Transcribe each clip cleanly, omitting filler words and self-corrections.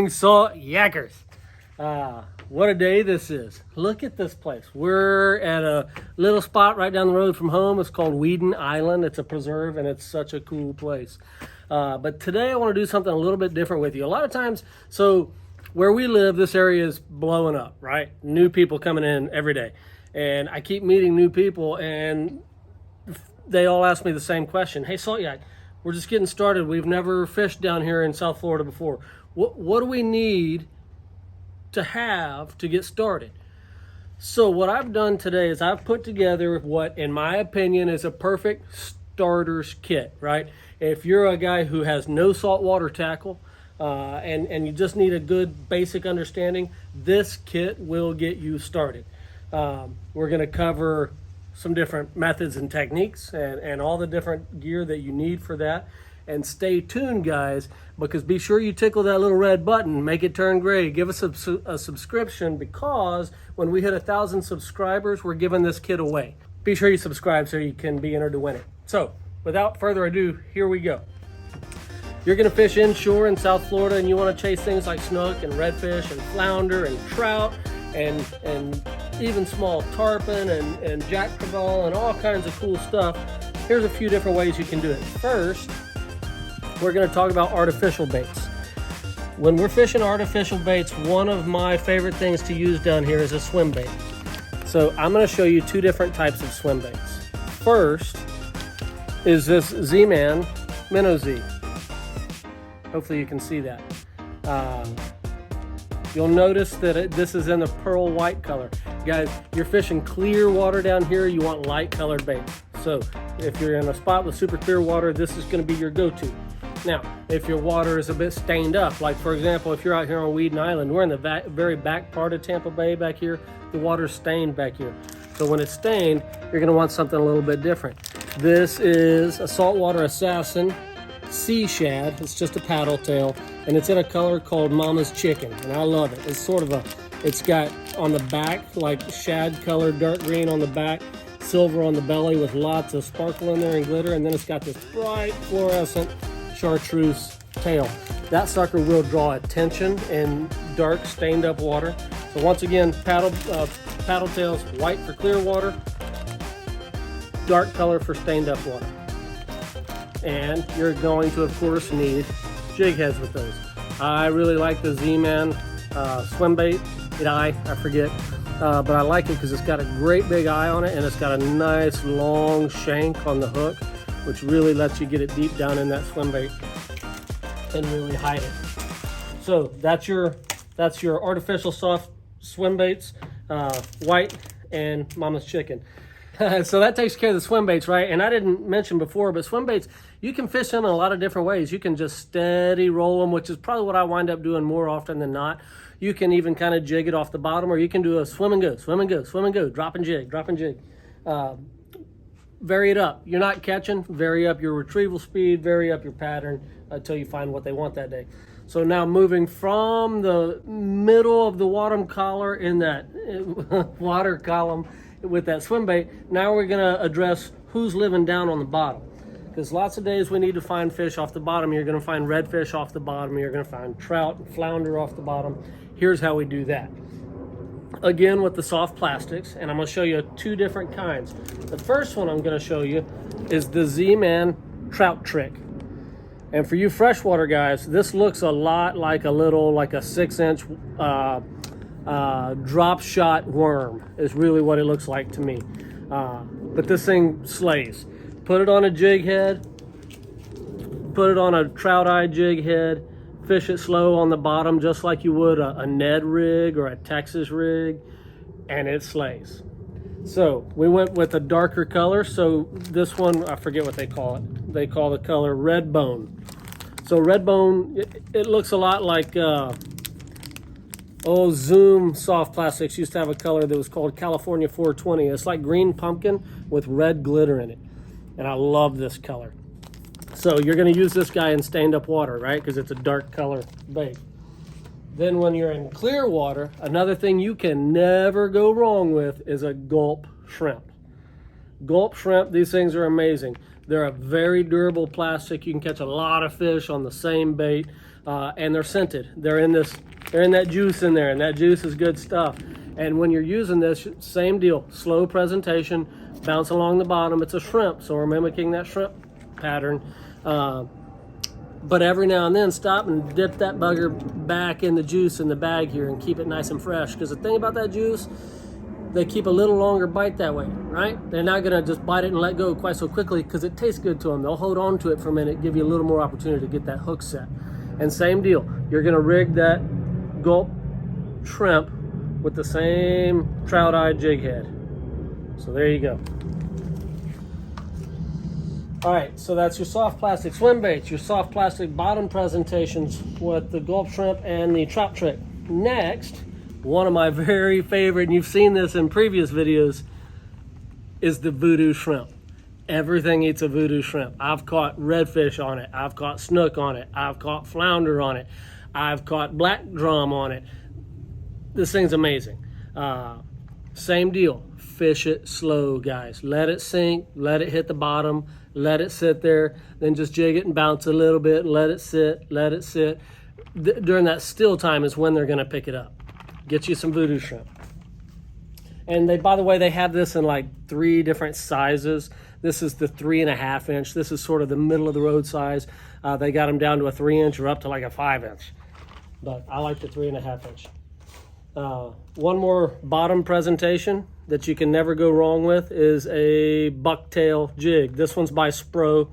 morning, salt yackers. What a day this is. Look at this place. We're at a little spot right down the road from home. It's called Weeden Island. It's a preserve and it's such a cool place. But today I want to do something a little bit different with you. A lot of times, so where we live, this area is blowing up, right? New people coming in every day. And I keep meeting new people and they all ask me the same question. Hey, Salt Yak, we're just getting started. We've never fished down here in South Florida before. What do we need to have to get started? So what I've done today is I've put together what, in my opinion, is a perfect starter's kit, right? If you're a guy who has no saltwater tackle and you just need a good basic understanding, this kit will get you started. We're going to cover some different methods and techniques and all the different gear that you need for that. And stay tuned, guys, because be sure you tickle that little red button, make it turn gray, give us a subscription, because when we hit 1,000 subscribers, we're giving this kit away. Be sure you subscribe so you can be entered to win it. So without further ado, here we go. You're gonna fish inshore in South Florida and you wanna chase things like snook and redfish and flounder and trout and even small tarpon and jack crevalle and all kinds of cool stuff. Here's a few different ways you can do it. First, we're going to talk about artificial baits. When we're fishing artificial baits, one of my favorite things to use down here is a swim bait. So I'm going to show you two different types of swim baits. First is this Z-Man Minnow Z. Hopefully you can see that. You'll notice that this is in the pearl white color. Guys, you're fishing clear water down here, you want light colored bait. So if you're in a spot with super clear water, this is going to be your go-to. Now, if your water is a bit stained up, like for example, if you're out here on Weeden Island, we're in the very back part of Tampa Bay back here, the water's stained back here. So when it's stained, you're going to want something a little bit different. This is a Saltwater Assassin sea shad. It's just a paddle tail, and it's in a color called Mama's Chicken, and I love it. It's sort of it's got on the back like shad color, dark green on the back, silver on the belly with lots of sparkle in there and glitter, and then it's got this bright fluorescent chartreuse tail. That sucker will draw attention in dark stained up water. So once again, paddle tails, white for clear water, dark color for stained up water. And you're going to, of course, need jig heads with those. I really like the Z-Man swim bait. I forget. But I like it because it's got a great big eye on it and it's got a nice long shank on the hook, which really lets you get it deep down in that swim bait and really hide it. So that's your artificial soft swim baits, white and Mama's Chicken. So that takes care of the swim baits, right? And I didn't mention before, but swim baits, you can fish them in a lot of different ways. You can just steady roll them, which is probably what I wind up doing more often than not. You can even kind of jig it off the bottom, or you can do a swim and go, swim and go, swim and go, drop and jig, drop and jig. Vary it up. You're not catching, vary up your retrieval speed, vary up your pattern until you find what they want that day. So now moving from the middle of the bottom collar in that water column with that swim bait, now we're going to address who's living down on the bottom. Because lots of days we need to find fish off the bottom. You're going to find redfish off the bottom. You're going to find trout and flounder off the bottom. Here's how we do that. Again, with the soft plastics, and I'm going to show you two different kinds. The first one I'm going to show you is the Z-Man Trout Trick. And for you freshwater guys, this looks a lot like a 6-inch drop shot worm is really what it looks like to me. But this thing slays. Put it on a jig head, put it on a trout eye jig head, fish it slow on the bottom just like you would a Ned rig or a Texas rig, and it slays. So we went with a darker color. So this one, I forget what they call it. They call the color red bone. So red bone, it looks a lot like Zoom soft plastics used to have a color that was called California 420. It's like green pumpkin with red glitter in it. And I love this color. So you're going to use this guy in stained up water, right? Because it's a dark color bait. Then when you're in clear water, another thing you can never go wrong with is a gulp shrimp. Gulp shrimp, these things are amazing. They're a very durable plastic. You can catch a lot of fish on the same bait, and they're scented. They're in that juice in there, and that juice is good stuff. And when you're using this, same deal, slow presentation, bounce along the bottom. It's a shrimp, so we're mimicking that shrimp pattern. But every now and then, stop and dip that bugger back in the juice in the bag here and keep it nice and fresh. Because the thing about that juice, they keep a little longer bite that way, right? They're not gonna just bite it and let go quite so quickly because it tastes good to them. They'll hold on to it for a minute, give you a little more opportunity to get that hook set. And same deal, you're gonna rig that gulp shrimp with the same trout eye jig head. So there you go. All right, so that's your soft plastic swim baits, your soft plastic bottom presentations with the gulp shrimp and the trout trick. Next, one of my very favorite, and you've seen this in previous videos, is the voodoo shrimp. Everything eats a voodoo shrimp. I've caught redfish on it. I've caught snook on it. I've caught flounder on it. I've caught black drum on it. This thing's amazing. Same deal. Fish it slow, guys. Let it sink. Let it hit the bottom. Let it sit there. Then just jig it and bounce a little bit. Let it sit. Let it sit. During that still time is when they're going to pick it up. Get you some voodoo shrimp. And they, by the way, they have this in like 3 different sizes. This is the 3.5 inch. This is sort of the middle of the road size. They got them down to a 3 inch or up to like a 5 inch. But I like the 3.5 inch. One more bottom presentation that you can never go wrong with is a bucktail jig. This one's by Spro.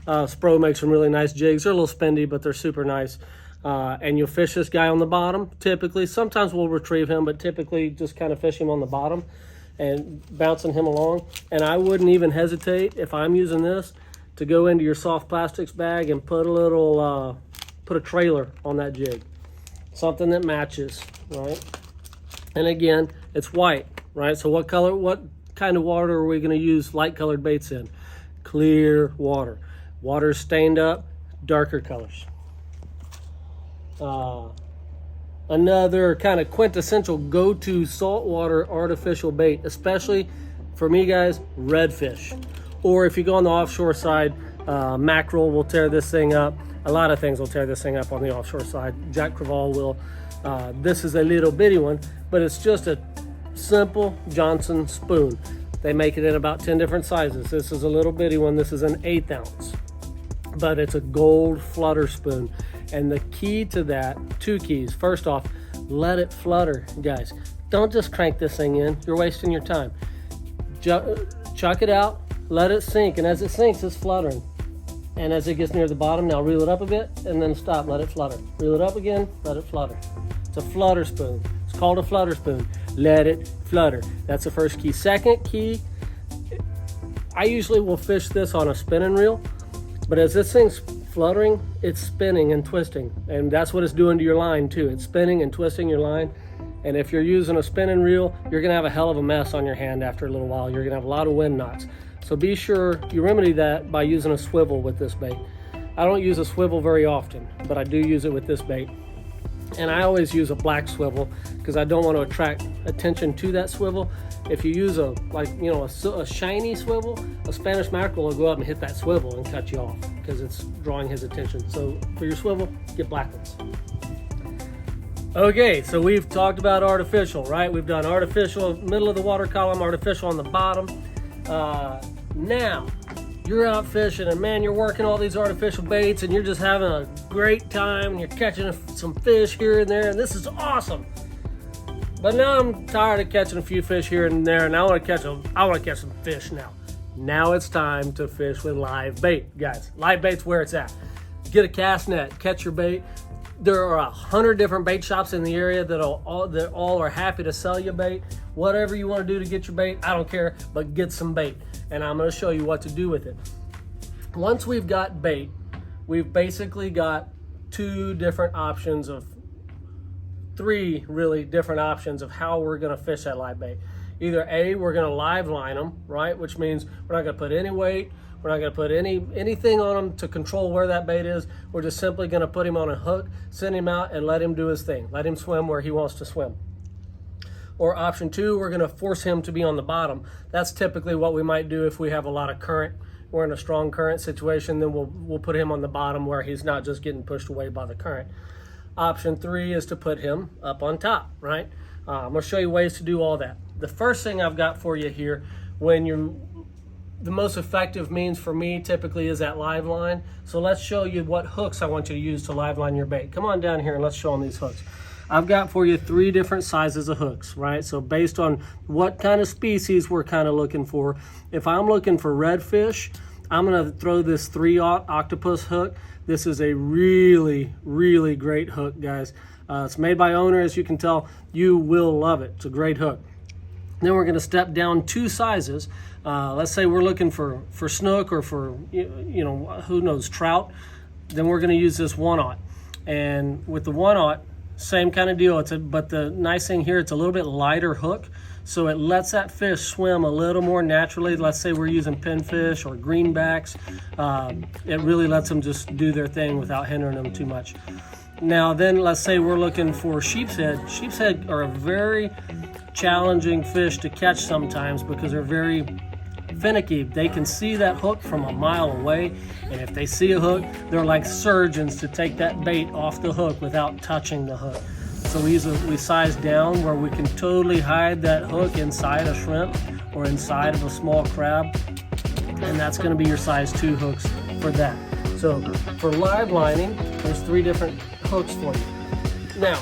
Spro makes some really nice jigs. They're a little spendy, but they're super nice. And you'll fish this guy on the bottom, typically. Sometimes we'll retrieve him, but typically just kind of fish him on the bottom and bouncing him along. And I wouldn't even hesitate, if I'm using this, to go into your soft plastics bag and put a little, put a trailer on that jig. Something that matches, right? And again, it's white, right? So what kind of water are we going to use light colored baits in? Clear water. Water stained up, darker colors. Another kind of quintessential go-to saltwater artificial bait, especially for me guys, redfish. Or if you go on the offshore side, mackerel will tear this thing up. A lot of things will tear this thing up on the offshore side. Jack Crevalle will. This is a little bitty one, but it's just a simple Johnson spoon. They make it in about 10 different sizes. This is a little bitty one. This is an 1/8 ounce, but it's a gold flutter spoon. And the key to that, 2 keys. First off, let it flutter, guys. Don't just crank this thing in. You're wasting your time. Chuck it out, let it sink, and as it sinks, it's fluttering. And as it gets near the bottom, now reel it up a bit, and then stop, let it flutter. Reel it up again, let it flutter. It's a flutter spoon. It's called a flutter spoon. Let it flutter. That's the first key. Second key, I usually will fish this on a spinning reel, but as this thing's fluttering, it's spinning and twisting, and that's what it's doing to your line too. It's spinning and twisting your line, and if you're using a spinning reel, you're gonna have a hell of a mess on your hand after a little while. You're gonna have a lot of wind knots. So be sure you remedy that by using a swivel with this bait. I don't use a swivel very often, but I do use it with this bait. And I always use a black swivel because I don't want to attract attention to that swivel. If you use a shiny swivel, a Spanish mackerel will go up and hit that swivel and cut you off because it's drawing his attention. So for your swivel, get black ones. Okay, so we've talked about artificial, right? We've done artificial middle of the water column, artificial on the bottom. Now, you're out fishing and man, you're working all these artificial baits and you're just having a great time and you're catching some fish here and there and this is awesome. But now I'm tired of catching a few fish here and there and I want to catch some fish now. Now it's time to fish with live bait, guys. Live bait's where it's at. Get a cast net, catch your bait. There are 100 different bait shops in the area that all are happy to sell you bait. Whatever you want to do to get your bait, I don't care, but get some bait. And I'm going to show you what to do with it. Once we've got bait, we've basically got 3 really different options of how we're going to fish that live bait. Either A, we're going to live line them, right? Which means we're not going to put any weight. We're not going to put anything on him to control where that bait is. We're just simply going to put him on a hook, send him out, and let him do his thing. Let him swim where he wants to swim. Or option 2, we're going to force him to be on the bottom. That's typically what we might do if we have a lot of current we're in a strong current situation, then we'll put him on the bottom where he's not just getting pushed away by the current. Option 3 is to put him up on top, right? I'm gonna show you ways to do all that. The first thing I've got for you here, the most effective means for me typically is that live line. So let's show you what hooks I want you to use to live line your bait. Come on down here and let's show them these hooks. I've got for you 3 different sizes of hooks, right? So based on what kind of species we're kind of looking for. If I'm looking for redfish, I'm gonna throw this 3/0 octopus hook. This is a really, really great hook, guys. It's made by owner, as you can tell. You will love it. It's a great hook. Then we're gonna step down 2 sizes. Let's say we're looking for snook or for, you know, who knows, trout. Then we're gonna use this 1/0. And with the 1/0, same kind of deal. But the nice thing here, it's a little bit lighter hook. So it lets that fish swim a little more naturally. Let's say we're using pinfish or greenbacks. It really lets them just do their thing without hindering them too much. Now then, let's say we're looking for sheep's head. Sheep's head are a very challenging fish to catch sometimes because they're very finicky. They can see that hook from a mile away, and if they see a hook, they're like surgeons to take that bait off the hook without touching the hook. So we size down where we can totally hide that hook inside a shrimp or inside of a small crab, and that's going to be your size 2 hooks for that. So for live lining, there's 3 different hooks for you. Now,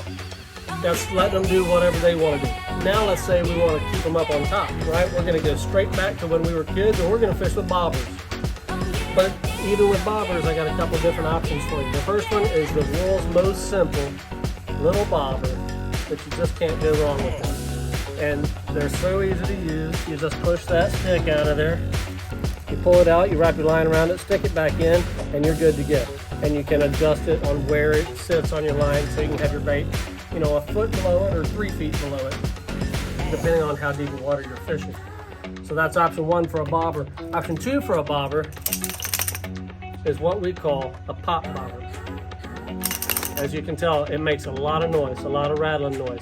that's letting them do whatever they want to do. Now let's say we want to keep them up on top, right? We're going to go straight back to when we were kids, and we're going to fish with bobbers. But even with bobbers, I got a couple different options for you. The first one is the world's most simple little bobber that you just can't go wrong with them. And they're so easy to use. You just push that stick out of there, you pull it out, you wrap your line around it, stick it back in, and you're good to go. And you can adjust it on where it sits on your line so you can have your bait, you know, a foot below it or 3 feet below it, depending on how deep in water you're fishing. So that's option 1 for a bobber. Option 2 for a bobber is what we call a pop bobber. As you can tell, it makes a lot of noise, a lot of rattling noise.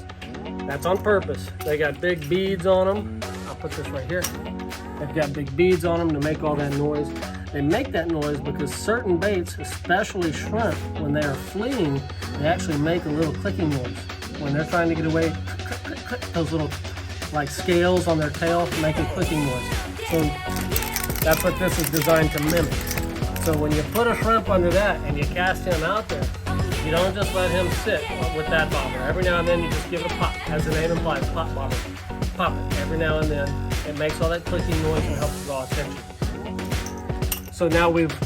That's on purpose. They got big beads on them. I'll put this right here. They've got big beads on them to make all that noise. They make that noise because certain baits, especially shrimp, when they are fleeing, they actually make a little clicking noise. When they're trying to get away, click, click, click, those little like scales on their tail make a clicking noise. So that's what this is designed to mimic. So when you put a shrimp under that and you cast him out there, you don't just let him sit with that bobber. Every now and then you just give it a pop. As the name implies, pop bobber. Pop it every now and then. It makes all that clicking noise and helps draw attention. So now we've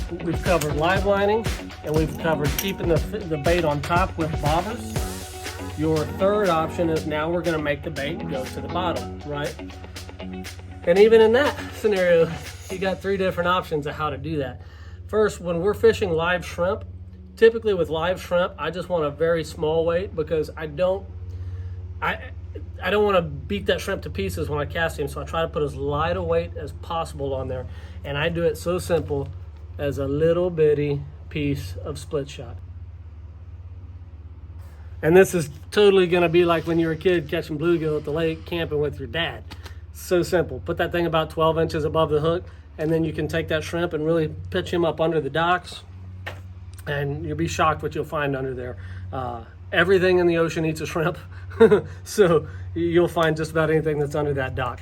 covered live lining, and we've covered keeping the bait on top with bobbers. Your third option is now we're going to make the bait go to the bottom, right? And even in that scenario, you got 3 different options of how to do that. First, when we're fishing live shrimp, typically with live shrimp, I just want a very small weight because I don't want to beat that shrimp to pieces when I cast him, so I try to put as light a weight as possible on there. And I do it so simple as a little bitty piece of split shot. And this is totally going to be like when you were a kid catching bluegill at the lake camping with your dad. So simple. Put that thing about 12 inches above the hook, and then you can take that shrimp and really pitch him up under the docks, and you'll be shocked what you'll find under there. Everything in the ocean eats a shrimp, so you'll find just about anything that's under that dock.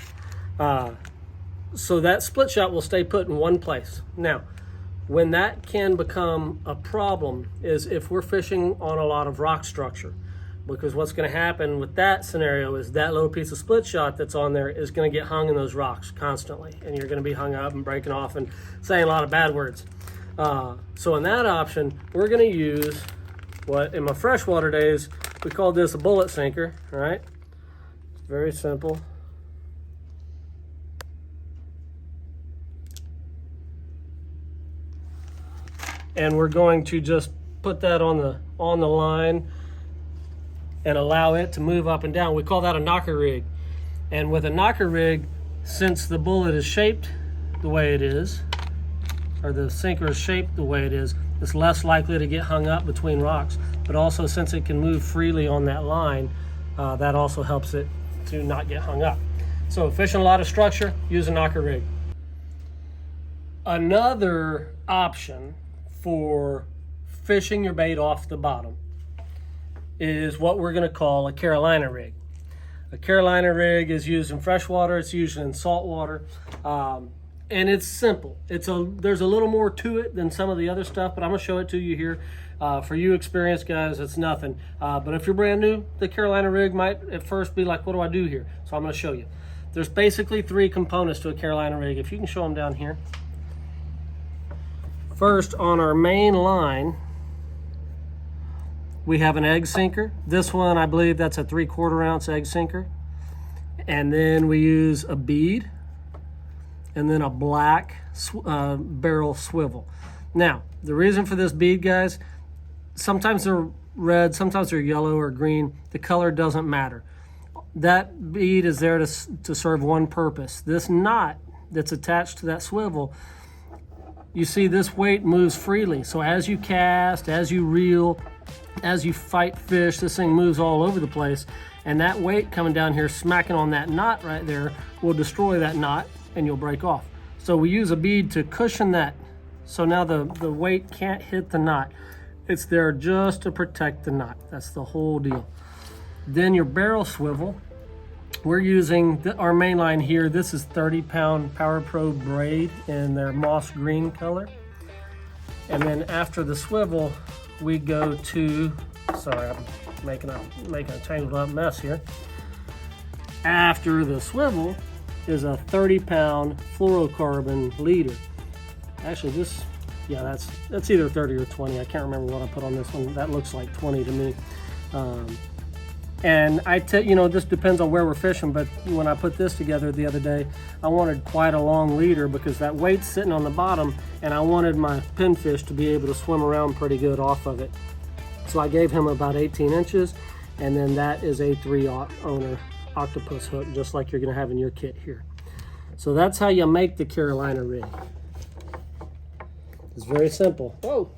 So that split shot will stay put in one place. Now, when that can become a problem is if we're fishing on a lot of rock structure, because what's going to happen with that scenario is that little piece of split shot that's on there is going to get hung in those rocks constantly, and you're going to be hung up and breaking off and saying a lot of bad words. So in that option, we're going to use what in my freshwater days we called this a bullet sinker, right? It's very simple. And we're going to just put that on the line and allow it to move up and down. We call that a knocker rig. And with a knocker rig, since the bullet is shaped the way it is, or the sinker is shaped the way it is, it's less likely to get hung up between rocks. But also, since it can move freely on that line, that also helps it to not get hung up. So fishing a lot of structure, use a knocker rig. Another option for fishing your bait off the bottom is what we're going to call a Carolina rig. A Carolina rig is used in freshwater, it's used in saltwater, and it's simple. There's a little more to it than some of the other stuff, but I'm going to show it to you here. For you experienced guys, it's nothing. But if you're brand new, the Carolina rig might at first be like, what do I do here? So I'm going to show you. There's basically 3 components to a Carolina rig. If you can show them down here. First, on our main line, we have an egg sinker. This one, I believe that's a 3/4 ounce egg sinker. And then we use a bead and then a black barrel swivel. Now, the reason for this bead, guys, sometimes they're red, sometimes they're yellow or green. The color doesn't matter. That bead is there to serve one purpose. This knot that's attached to that swivel, you see this weight moves freely. So as you cast, as you reel, as you fight fish, this thing moves all over the place. And that weight coming down here, smacking on that knot right there, will destroy that knot and you'll break off. So we use a bead to cushion that. So now the weight can't hit the knot. It's there just to protect the knot. That's the whole deal. Then your barrel swivel, we're using our main line here. This is 30-pound Power Pro braid in their moss green color. And then after the swivel, we go to, sorry, I'm making a tangled up mess here. After the swivel is a 30-pound fluorocarbon leader. Actually, this, yeah, that's either 30 or 20. I can't remember what I put on this one. That looks like 20 to me. And this depends on where we're fishing, but when I put this together the other day, I wanted quite a long leader because that weight's sitting on the bottom and I wanted my pinfish to be able to swim around pretty good off of it. So I gave him about 18 inches, and then that is a 3/0 octopus hook, just like you're gonna have in your kit here. So that's how you make the Carolina rig. It's very simple. Whoa!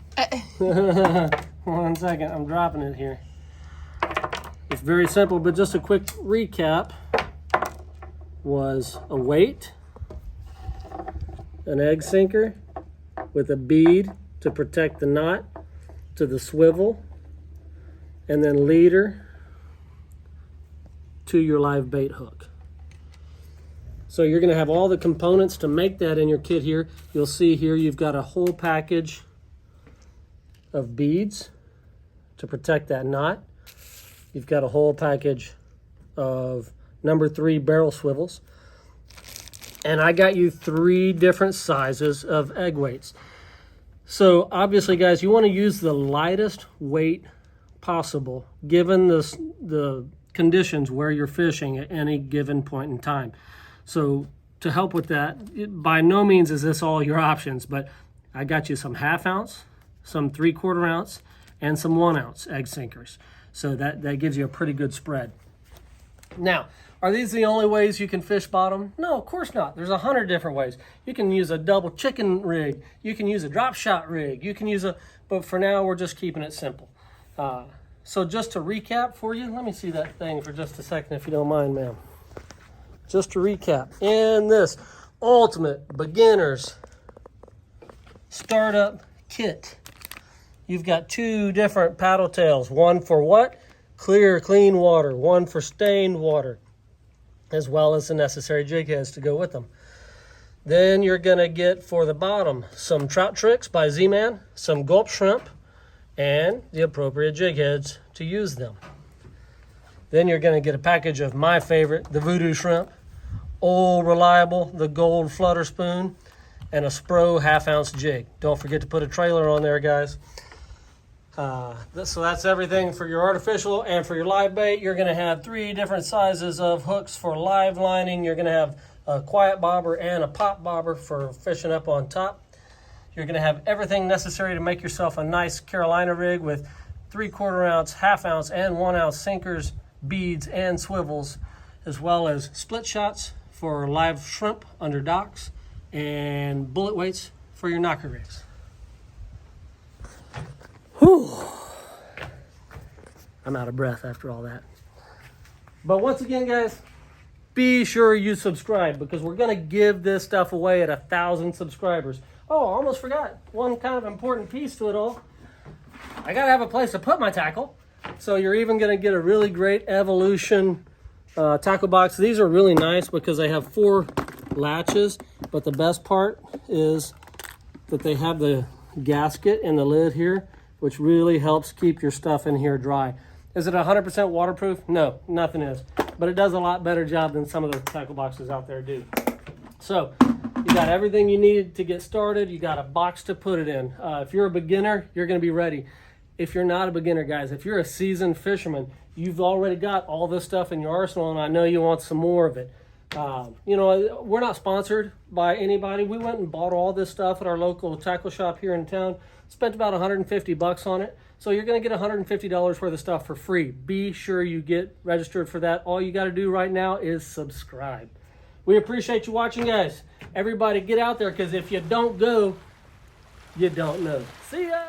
1 second, I'm dropping it here. It's very simple, but just a quick recap was a weight, an egg sinker with a bead to protect the knot to the swivel, and then leader to your live bait hook. So you're going to have all the components to make that in your kit here. You'll see here you've got a whole package of beads to protect that knot. You've got a whole package of number 3 barrel swivels. And I got you 3 different sizes of egg weights. So obviously, guys, you want to use the lightest weight possible given the conditions where you're fishing at any given point in time. So to help with that, by no means is this all your options, but I got you some 1/2 ounce, some 3/4 ounce, and some 1 ounce egg sinkers. So that gives you a pretty good spread. Now, are these the only ways you can fish bottom? No, of course not. There's 100 different ways. You can use a double chicken rig. You can use a drop shot rig. You can use but for now, we're just keeping it simple. So just to recap for you, let me see that thing for just a second, if you don't mind, ma'am. Just to recap, in this ultimate beginner's startup kit, you've got 2 different paddle tails. One for what? Clear, clean water. One for stained water, as well as the necessary jig heads to go with them. Then you're going to get for the bottom some Trout Tricks by Z-Man, some Gulp Shrimp, and the appropriate jig heads to use them. Then you're going to get a package of my favorite, the Voodoo Shrimp, Old Reliable, the Gold Flutter Spoon, and a Spro 1/2 ounce jig. Don't forget to put a trailer on there, guys. So that's everything for your artificial and for your live bait. You're going to have 3 different sizes of hooks for live lining. You're going to have a quiet bobber and a pop bobber for fishing up on top. You're going to have everything necessary to make yourself a nice Carolina rig with 3/4 ounce, 1/2 ounce, and 1 ounce sinkers, beads, and swivels, as well as split shots for live shrimp under docks and bullet weights for your knocker rigs. Whew. I'm out of breath after all that. But once again, guys, be sure you subscribe because we're going to give this stuff away at 1,000 subscribers. Oh, I almost forgot one kind of important piece to it all. I got to have a place to put my tackle. So you're even going to get a really great Evolution tackle box. These are really nice because they have 4 latches, but the best part is that they have the gasket in the lid here, which really helps keep your stuff in here dry. Is it 100% waterproof? No, nothing is. But it does a lot better job than some of the tackle boxes out there do. So you got everything you need to get started. You got a box to put it in. If you're a beginner, you're going to be ready. If you're not a beginner, guys, if you're a seasoned fisherman, you've already got all this stuff in your arsenal, and I know you want some more of it. You know, we're not sponsored by anybody. We went and bought all this stuff at our local tackle shop here in town. Spent about 150 bucks on it. So you're going to get $150 worth of stuff for free. Be sure you get registered for that. All you got to do right now is subscribe. We appreciate you watching, guys. Everybody get out there, because if you don't go, you don't know. See ya!